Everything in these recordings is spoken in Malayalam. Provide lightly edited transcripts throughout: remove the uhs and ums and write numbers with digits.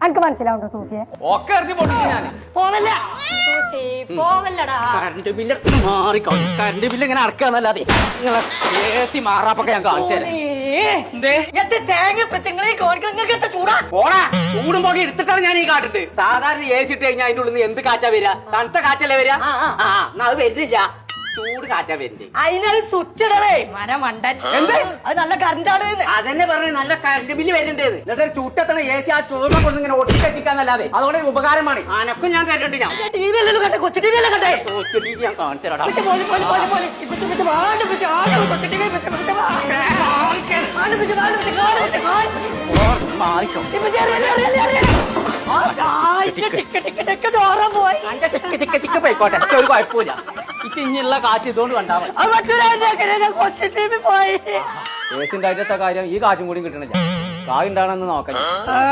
എനിക്ക് മനസ്സിലാവുണ്ടോ സൂഫിയെ? ഒക്കെ ഇറങ്ങി പൊട്ടിച്ചു ഞാൻ. പോവല്ല സൂഫി, പോവല്ലടാ. കറണ്ട് ബില്ല് മാറിക്കോ. കറണ്ട് ബില്ല് ഇങ്ങനെ അടക്കാന്നല്ലാതെ നിങ്ങളെ AC മാറാപ്പൊക്കെ ഞാൻ കാണിച്ചു തരാം. പോടാ, ചൂടും പോകെ എടുത്തിട്ടാണ് ഞാൻ ഈ കാട്ടിട്ട്. സാധാരണ AC ഇട്ട് കഴിഞ്ഞാൽ അതിന്റെ ഉള്ളിൽ നിന്ന് എന്ത് കാറ്റാ വരിക? തണുത്ത കാറ്റല്ലേ വരിക? എന്നാ അത് വരുന്നില്ല, ചൂട് കാറ്റാ വരുന്നത്. അതിനത് സ്വിച്ച് ഇടണേ, മരം മണ്ടൻ. എന്ത്? അത് നല്ല കറണ്ടാണ്. അതന്നെ പറഞ്ഞു, നല്ല കറണ്ട് ബില്ല് വരുന്നുണ്ട്. എന്നിട്ട് ചൂട്ടത്തണ AC ആ ചോർമ്മ കൊണ്ട് ഇങ്ങനെ ഒട്ടിക്കച്ചിക്കാന്നല്ലാതെ അതുകൊണ്ട് ഒരു ഉപകാരമാണ്. അനക്കും ഞാൻ കേട്ടിട്ടുണ്ട്. ഞാൻ TV അല്ലല്ലോ കണ്ടേ, കൊച്ചു TV അല്ലേ കണ്ടേ? കൊച്ചു TV ഞാൻ കാണിച്ചു തരാം. മാറിക്കോ. പോയിക്കോട്ടെ, ഒരു കുഴപ്പമില്ല. ഈ ചിഞ്ഞുള്ള കാറ്റ് ഇതുകൊണ്ട് കണ്ടാ AC ഉണ്ടായിട്ടത്തെ കാര്യം ഈ കാറ്റും കൂടി കിട്ടണില്ല. കായ് ഉണ്ടാകണമെന്ന് നോക്കാം.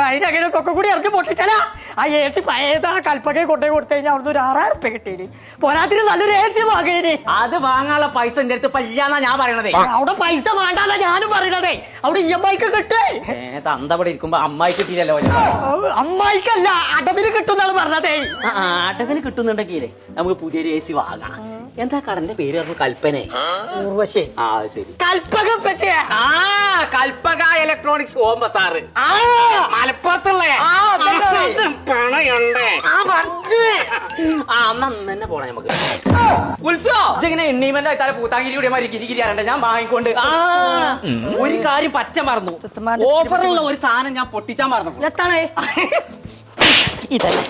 അതിനങ്ങനെ തൊക്കെ കൂടി ഇറക്കി പൊട്ടിച്ചാലാ ആ AC പഴയതാ കൽപ്പകയെ കൊണ്ടേ കൊടുത്തു കഴിഞ്ഞാൽ അവിടുന്ന് ഒരു 6000 ഉറുപ്പിക കിട്ടിയില്ലേ. പോരാത്തിന് നല്ലൊരു AC വാങ്ങേനെ. അത് വാങ്ങാനുള്ള പൈസ എന്റെ അടുത്ത് ഇല്ലാന്നാ ഞാൻ പറയണതേ. അവിടെ പൈസ വേണ്ടാന്നാ ഞാനും പറയണതേ. അവിടെ EMI കിട്ടേ. തന്തവിടെ ഇരിക്കുമ്പോ അമ്മായി കിട്ടിയില്ലല്ലോ. അമ്മായിക്കല്ല, അടവിന് കിട്ടുന്നാണ് പറഞ്ഞതേ. അടവിന് കിട്ടുന്നുണ്ടെങ്കിലേ നമുക്ക് പുതിയൊരു AC വാങ്ങാം. എന്താ കടന്റെ പേര് പറഞ്ഞു? കൽപ്പന. ഉർവശി. ആ ശരി, Kalpaka. Kalpaka electronics home bazaar മലപ്പുറത്തുള്ള പണയുണ്ട്. തന്നെ പോണേ നമുക്ക്. ഉത്സവം ഇങ്ങനെ എണ്ണീമല്ല ഇത്താരെ പൂത്താങ്കിരി മാതിരി ഗിരിഗിരി അറിയണ്ട. ഞാൻ വാങ്ങിക്കൊണ്ട് ഒരു കാര്യം പച്ച മറന്നു. ഓഫറുള്ള ഒരു സാധനം ഞാൻ പൊട്ടിച്ചാൻ മറന്നു. എത്താണ് ഇതല്ലേ